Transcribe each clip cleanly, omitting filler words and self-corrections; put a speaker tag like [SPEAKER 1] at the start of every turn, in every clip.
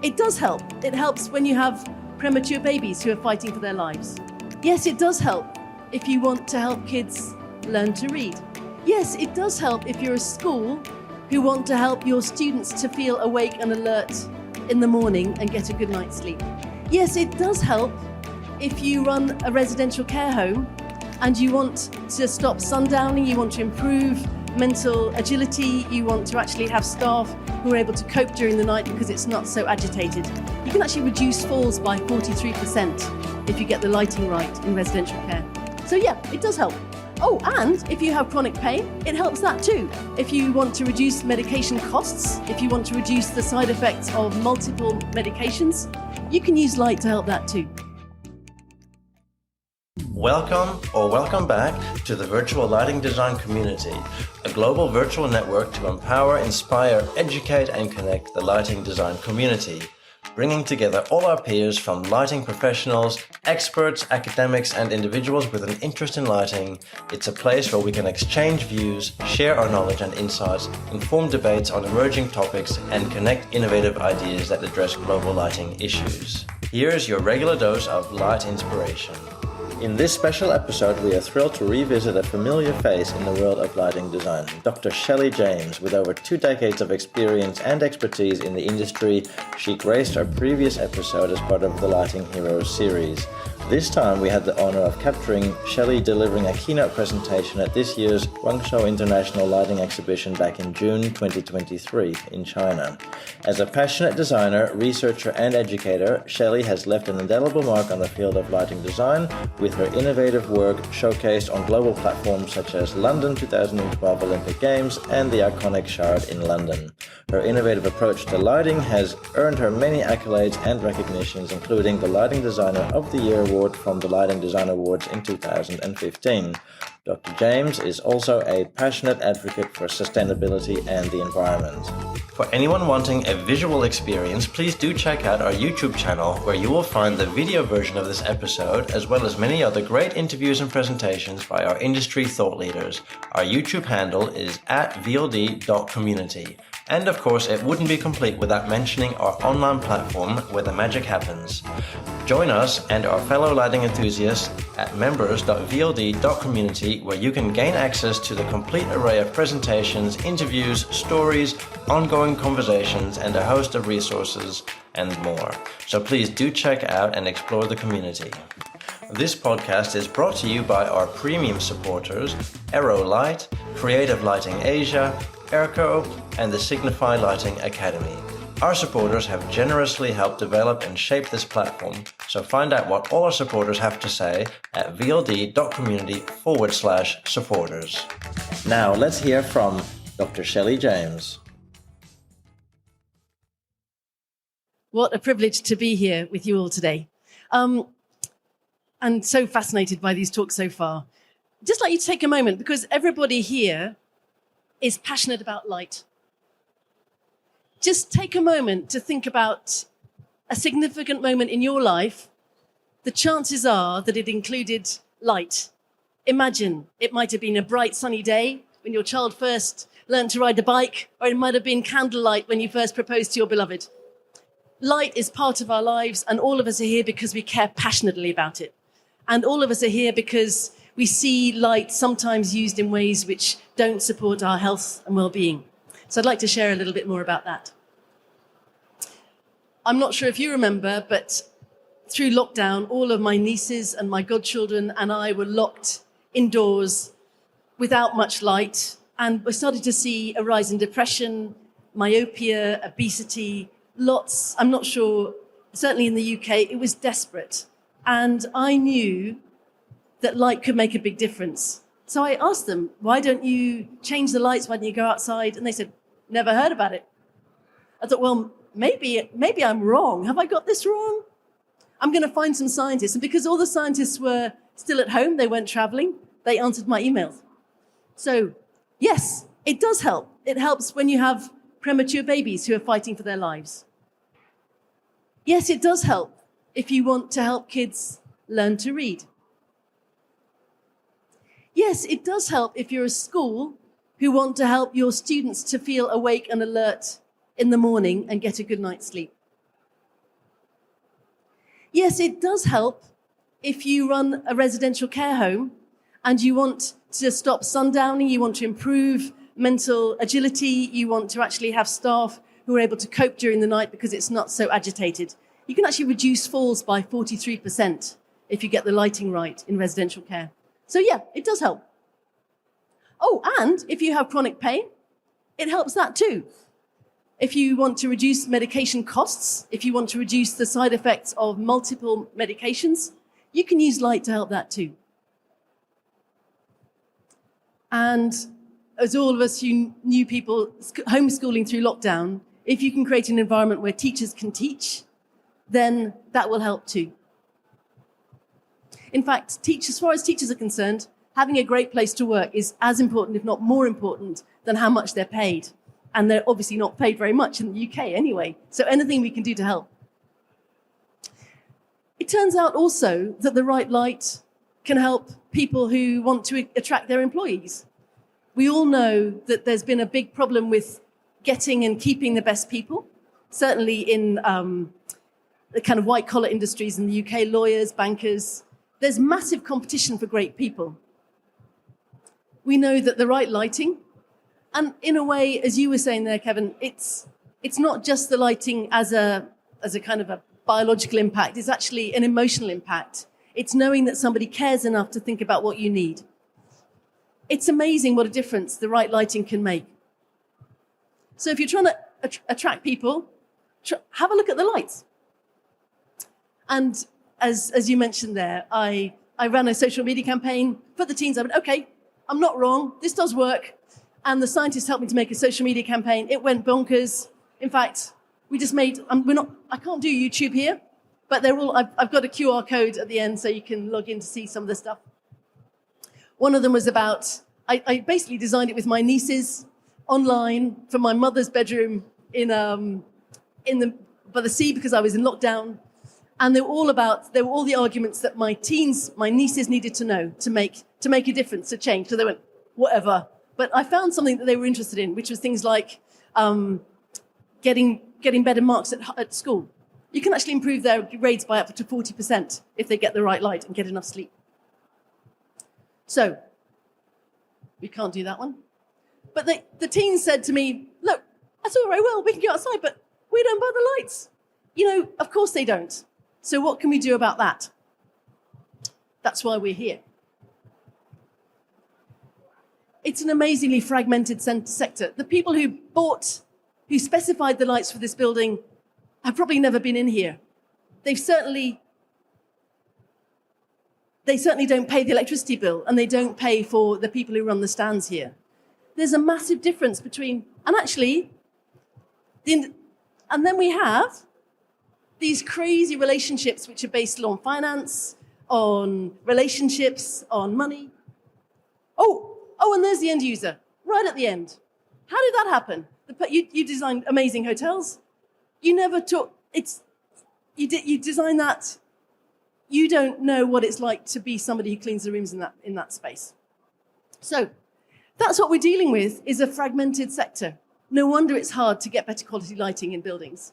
[SPEAKER 1] it does help. It helps when you have premature babies who are fighting for their lives. Yes, it does help if you want to help kids learn to read. Yes, it does help if you're a school who want to help your students to feel awake and alert in the morning and get a good night's sleep. Yes, it does help if you run a residential care home and you want to stop sundowning, you want to improve mental agility, you want to actually have staff who are able to cope during the night because it's not so agitated. You can actually reduce falls by 43% if you get the lighting right in residential care. So yeah, it does help. Oh, and if you have chronic pain, it helps that too. If you want to reduce medication costs, if you want to reduce the side effects of multiple medications, you can use light to help that too.
[SPEAKER 2] Welcome back to the Virtual Lighting Design Community, a global virtual network to empower, inspire, educate and connect the lighting design community, bringing together all our peers from lighting professionals, experts, academics and individuals with an interest in lighting. It's a place where we can exchange views, share our knowledge and insights, inform debates on emerging topics and connect innovative ideas that address global lighting issues. Here's your regular dose of light inspiration. In this special episode, we are thrilled to revisit a familiar face in the world of lighting design, Dr. Shelley James. With over 2 decades of experience and expertise in the industry, she graced our previous episode as part of the Lighting Heroes series. This time, we had the honor of capturing Shelley delivering a keynote presentation at this year's Guangzhou International Lighting Exhibition back in June 2023 in China. As a passionate designer, researcher and educator, Shelley has left an indelible mark on the field of lighting design with her innovative work showcased on global platforms such as London 2012 Olympic Games and the iconic Shard in London. Her innovative approach to lighting has earned her many accolades and recognitions, including the Lighting Designer of the Year Award from the Lighting Design Awards in 2015. Dr. James is also a passionate advocate for sustainability and the environment. For anyone wanting a visual experience, please do check out our YouTube channel where you will find the video version of this episode as well as many other great interviews and presentations by our industry thought leaders. Our YouTube handle is @vld.community. And of course, it wouldn't be complete without mentioning our online platform where the magic happens. Join us and our fellow lighting enthusiasts at members.vld.community where you can gain access to the complete array of presentations, interviews, stories, ongoing conversations, and a host of resources and more. So please do check out and explore the community. This podcast is brought to you by our premium supporters, Aero Light, Creative Lighting Asia, Airco, and the Signify Lighting Academy. Our supporters have generously helped develop and shape this platform, so find out what all our supporters have to say at vld.community/supporters. Now let's hear from Dr. Shelley James.
[SPEAKER 1] What a privilege to be here with you all today. And so fascinated by these talks so far. Just like you to take a moment, because everybody here is passionate about light. Just take a moment to think about a significant moment in your life. The chances are that it included light. Imagine it might have been a bright sunny day when your child first learned to ride a bike, or it might have been candlelight when you first proposed to your beloved. Light is part of our lives, and all of us are here because we care passionately about it. And all of us are here because we see light sometimes used in ways which don't support our health and well-being. So I'd like to share a little bit more about that. I'm not sure if you remember, but through lockdown, all of my nieces and my godchildren and I were locked indoors without much light. And we started to see a rise in depression, myopia, obesity, lots. I'm not sure, certainly in the UK, it was desperate. And I knew that light could make a big difference. So I asked them, why don't you change the lights? Why don't you go outside? And they said, never heard about it. I thought, well, maybe I'm wrong. Have I got this wrong? I'm going to find some scientists. And because all the scientists were still at home, they weren't traveling, they answered my emails. So yes, it does help. It helps when you have premature babies who are fighting for their lives. Yes, it does help if you want to help kids learn to read. Yes, it does help if you're a school who want to help your students to feel awake and alert in the morning and get a good night's sleep. Yes, it does help if you run a residential care home and you want to stop sundowning, you want to improve mental agility, you want to actually have staff who are able to cope during the night because it's not so agitated. You can actually reduce falls by 43% if you get the lighting right in residential care. So yeah, it does help. Oh, and if you have chronic pain, it helps that too. If you want to reduce medication costs, if you want to reduce the side effects of multiple medications, you can use light to help that too. And as all of us who knew people homeschooling through lockdown, if you can create an environment where teachers can teach, then that will help too. In fact, as far as teachers are concerned, having a great place to work is as important, if not more important, than how much they're paid. And they're obviously not paid very much in the UK anyway. So anything we can do to help. It turns out also that the right light can help people who want to attract their employees. We all know that there's been a big problem with getting and keeping the best people, certainly in the kind of white-collar industries in the UK, lawyers, bankers. There's massive competition for great people. We know that the right lighting, and in a way, as you were saying there, Kevin, it's not just the lighting as a kind of a biological impact. It's actually an emotional impact. It's knowing that somebody cares enough to think about what you need. It's amazing what a difference the right lighting can make. So if you're trying to attract people, have a look at the lights. And as you mentioned there, I ran a social media campaign for the teens. I went, okay, I'm not wrong. This does work. And the scientists helped me to make a social media campaign. It went bonkers. In fact, we just made, I can't do YouTube here, but they're all, I've got a QR code at the end so you can log in to see some of the stuff. One of them was about, I basically designed it with my nieces online from my mother's bedroom by the sea because I was in lockdown. And they were all the arguments that my nieces needed to know to make a difference, to change. So they went, whatever. But I found something that they were interested in, which was things like getting better marks at school. You can actually improve their grades by up to 40% if they get the right light and get enough sleep. So, we can't do that one. But the teens said to me, look, that's all very well, we can go outside, but we don't buy the lights. Of course they don't. So what can we do about that? That's why we're here. It's an amazingly fragmented sector. The people who specified the lights for this building have probably never been in here. They certainly don't pay the electricity bill, and they don't pay for the people who run the stands here. There's a massive difference between, and then we have these crazy relationships which are based on finance, on relationships, on money. Oh, and there's the end user, right at the end. How did that happen? You designed amazing hotels. You never took, you designed that. You don't know what it's like to be somebody who cleans the rooms in that space. So that's what we're dealing with, is a fragmented sector. No wonder it's hard to get better quality lighting in buildings.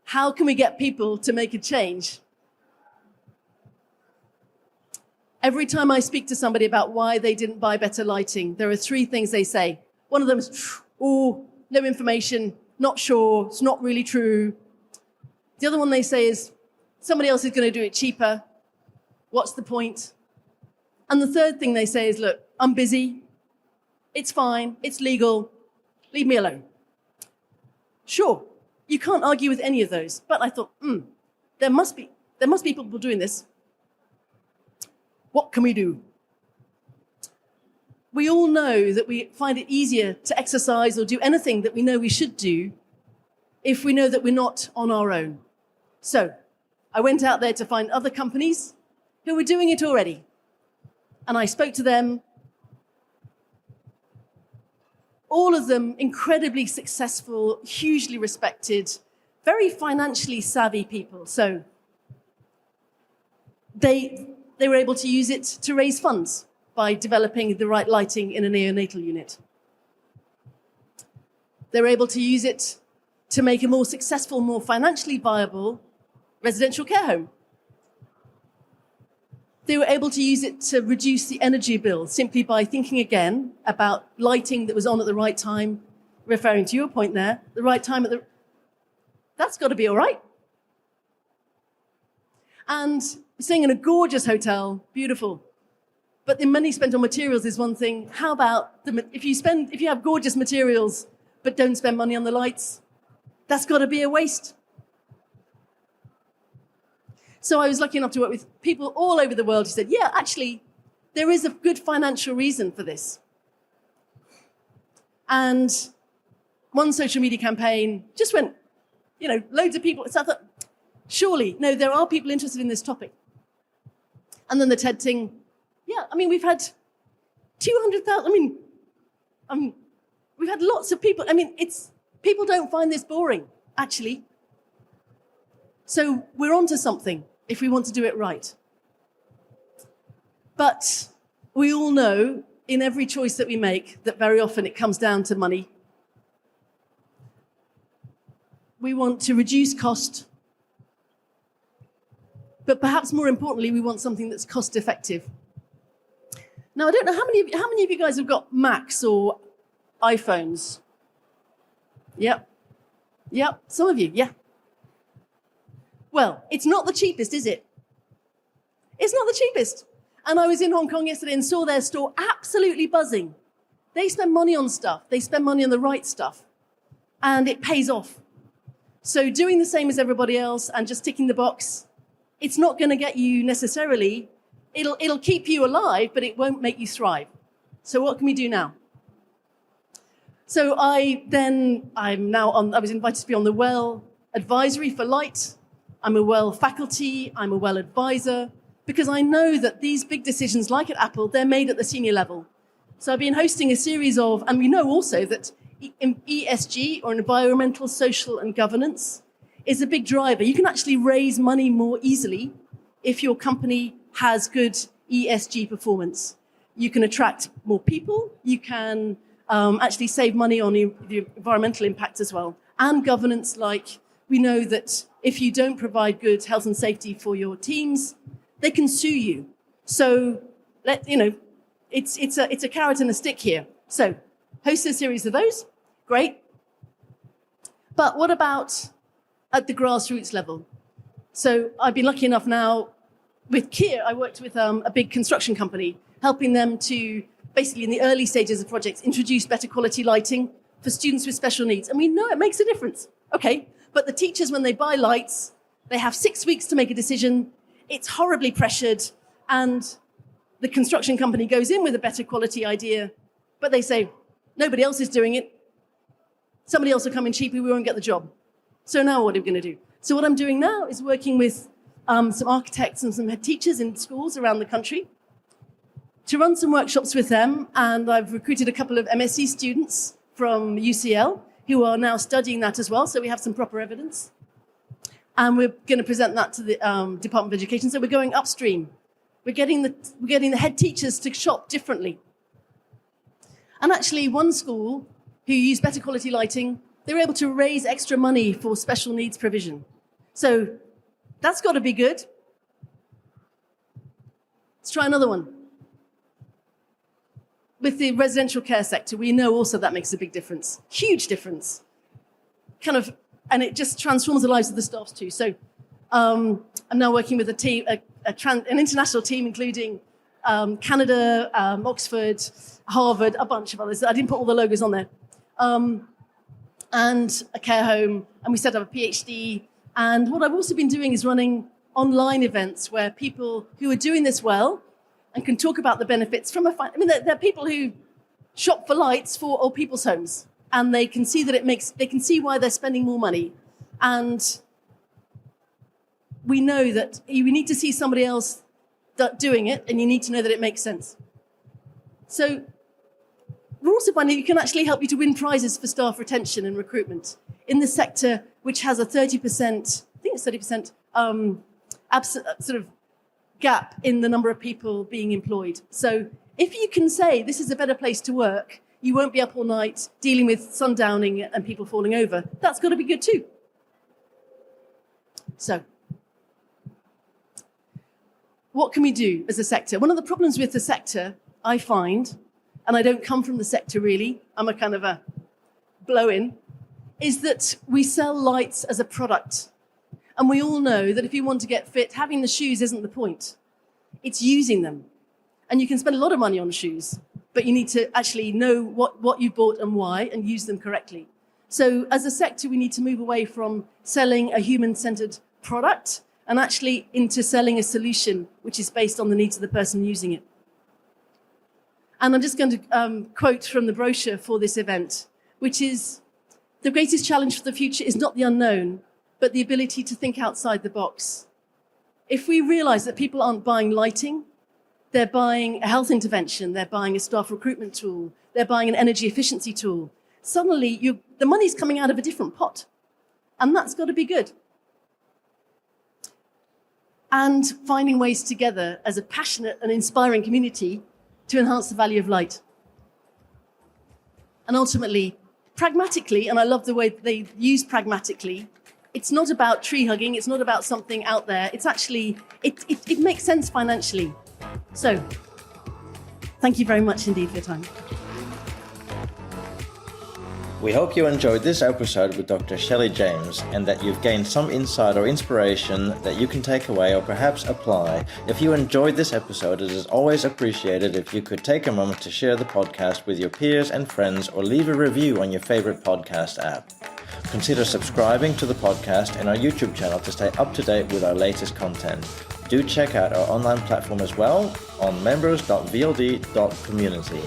[SPEAKER 1] How can we get people to make a change? Every time I speak to somebody about why they didn't buy better lighting, there are three things they say. One of them is, oh, no information, not sure, it's not really true. The other one they say is, somebody else is going to do it cheaper. What's the point? And the third thing they say is, look, I'm busy. It's fine. It's legal. Leave me alone. Sure, you can't argue with any of those. But I thought, there must be people doing this. What can we do? We all know that we find it easier to exercise or do anything that we know we should do if we know that we're not on our own. So I went out there to find other companies who were doing it already. And I spoke to them. All of them incredibly successful, hugely respected, very financially savvy people. So they were able to use it to raise funds by developing the right lighting in a neonatal unit. They were able to use it to make a more successful, more financially viable residential care home. They were able to use it to reduce the energy bill simply by thinking again about lighting that was on at the right time, referring to your point there, the right time at the... That's got to be all right. And staying in a gorgeous hotel, beautiful. But the money spent on materials is one thing. How about if you have gorgeous materials but don't spend money on the lights? That's got to be a waste. So I was lucky enough to work with people all over the world who said, yeah, actually, there is a good financial reason for this. And one social media campaign just went, loads of people. So I thought, surely, no, there are people interested in this topic. And then the TED thing, we've had 200,000, we've had lots of people. People don't find this boring, actually. So we're onto something if we want to do it right. But we all know in every choice that we make that very often it comes down to money. We want to reduce cost, but perhaps more importantly, we want something that's cost effective. Now, I don't know how many of you guys have got Macs or iPhones? Yep, some of you, yeah. Well, it's not the cheapest, is it? It's not the cheapest. And I was in Hong Kong yesterday and saw their store absolutely buzzing. They spend money on stuff. They spend money on the right stuff. And it pays off. So doing the same as everybody else and just ticking the box, it's not going to get you necessarily. It'll keep you alive, but it won't make you thrive. So what can we do now? So I was invited to be on the WELL advisory for light. I'm a WELL faculty, I'm a WELL advisor, because I know that these big decisions, like at Apple, they're made at the senior level. So I've been hosting a series of, and we know also that ESG, or environmental, social, and governance, is a big driver. You can actually raise money more easily if your company has good ESG performance. You can attract more people, you can actually save money on the environmental impact as well. And governance, like we know that if you don't provide good health and safety for your teams, they can sue you. So, it's a carrot and a stick here. So, host a series of those, great. But what about at the grassroots level? So, I've been lucky enough now with Kier. I worked with a big construction company, helping them to basically in the early stages of projects introduce better quality lighting for students with special needs. And we know it makes a difference. Okay. But the teachers, when they buy lights, they have 6 weeks to make a decision. It's horribly pressured. And the construction company goes in with a better quality idea. But they say, nobody else is doing it. Somebody else will come in cheaper. We won't get the job. So now what are we going to do? So what I'm doing now is working with some architects and some head teachers in schools around the country to run some workshops with them. And I've recruited a couple of MSc students from UCL who are now studying that as well, so we have some proper evidence. And we're going to present that to the Department of Education. So we're going upstream. We're getting the head teachers to shop differently. And actually, one school who used better quality lighting, they were able to raise extra money for special needs provision. So that's got to be good. Let's try another one. With the residential care sector, we know also that makes a big difference, huge difference. And it just transforms the lives of the staff too. So I'm now working with a team, an international team, including Canada, Oxford, Harvard, a bunch of others. I didn't put all the logos on there. And a care home, and we set up a PhD. And what I've also been doing is running online events where people who are doing this well and can talk about the benefits from there are people who shop for lights for old people's homes, and they can see that they can see why they're spending more money. And we know that you need to see somebody else doing it, and you need to know that it makes sense. So we're also finding it can actually help you to win prizes for staff retention and recruitment in the sector, which has a 30%, I think it's 30%, sort of gap in the number of people being employed. So if you can say this is a better place to work, you won't be up all night dealing with sundowning and people falling over. That's got to be good too. So what can we do as a sector? One of the problems with the sector, I find, and I don't come from the sector really, I'm a kind of a blow-in, is that we sell lights as a product. And we all know that if you want to get fit, having the shoes isn't the point. It's using them. And you can spend a lot of money on shoes, but you need to actually know what you bought and why and use them correctly. So as a sector, we need to move away from selling a human-centered product and actually into selling a solution which is based on the needs of the person using it. And I'm just going to quote from the brochure for this event, which is, the greatest challenge for the future is not the unknown, but the ability to think outside the box. If we realize that people aren't buying lighting, they're buying a health intervention, they're buying a staff recruitment tool, they're buying an energy efficiency tool, suddenly the money's coming out of a different pot. And that's got to be good. And finding ways together as a passionate and inspiring community to enhance the value of light. And ultimately, pragmatically, and I love the way they use pragmatically, it's not about tree hugging, it's not about something out there, it's actually, it makes sense financially. So, thank you very much indeed for your time.
[SPEAKER 2] We hope you enjoyed this episode with Dr. Shelley James and that you've gained some insight or inspiration that you can take away or perhaps apply. If you enjoyed this episode, it is always appreciated if you could take a moment to share the podcast with your peers and friends or leave a review on your favorite podcast app. Consider subscribing to the podcast and our YouTube channel to stay up to date with our latest content. Do check out our online platform as well on members.vld.community.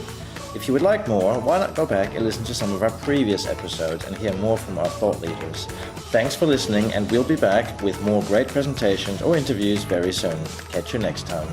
[SPEAKER 2] If you would like more, why not go back and listen to some of our previous episodes and hear more from our thought leaders. Thanks for listening, and we'll be back with more great presentations or interviews very soon. Catch you next time.